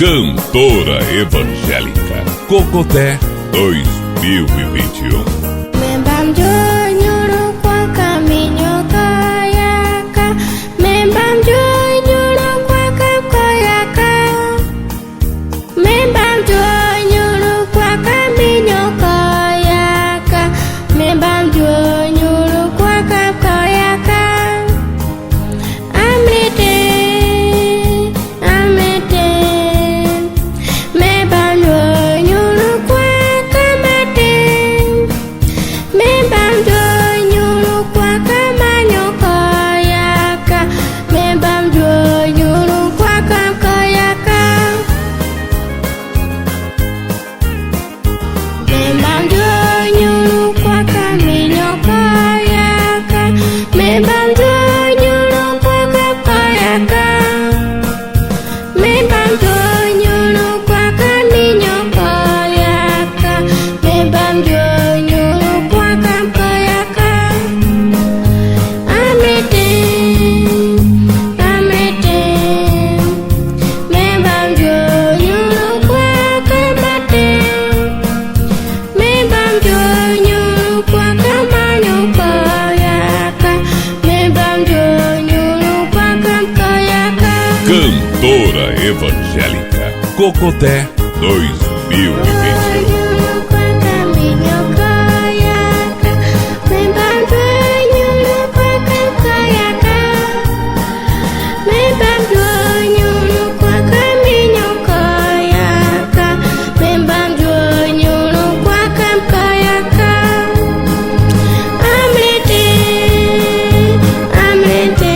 Cantora evangélica Cocoté 2021. Membam Joy nyuruh kwa caminho kayaka. Membam Joy nyuruh kwa kayaka. Membam Joy nyuruh kwa caminho kayaka. Membam Joy nyuruh kwa kayaka. Amete, amete. Membam Joy nyuruh kwa kamate. Membam Joy nyuruh kwa kamanyo kayaka. Membam Joy nyuruh kwa kayaka. Membam Joy nyuruh kwa caminho kayaka. Membam Joy nyuruh kwa kayaka. Membam Joy nyuruh kwa caminho kayaka. Membam Joy nyuruh kwa kayaka. Amete, amete. Membam Joy nyuruh kwa kamate. Membam Joy nyuruh kwa kamanyo kayaka. Membam Joy nyuruh kwa kayaka. Cantora evangélica Cocoté 2021. Nyuruh kwa caminho kayaka. Membam Joy nyuruh kwa kayaka. Membam Joy nyuruh kwa caminho kayaka. Membam Joy nyuruh kwa kayaka. Amete, amete.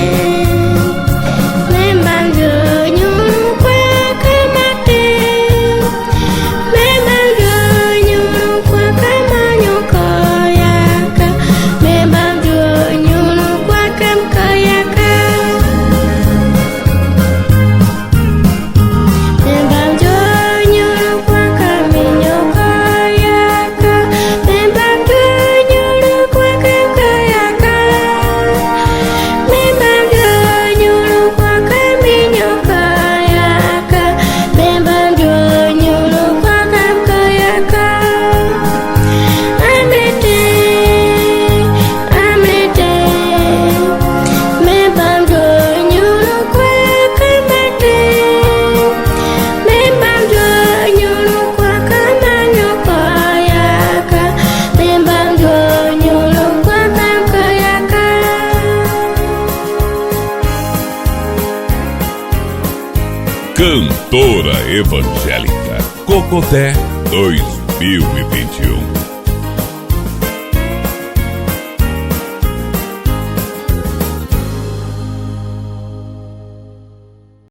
Membam Joy nyuruh kwa kamate. Membam Joy nyuruh kwa kamanyo kayaka. Membam Joy nyuruh kwa kayaka. Membam Joy nyuruh kwa caminho kayaka. Membam Joy nyuruh kwa kayaka. Membam Joy nyuruh kwa caminho kayaka. Membam Joy nyuruh kwa kayaka. Amete, amete. Membam Joy nyuruh kwa kamate. Membam Joy nyuruh kwa kamanyo kayaka. Membam Joy nyuruh kwa kayaka. Cantora evangélica Cocoté 2021.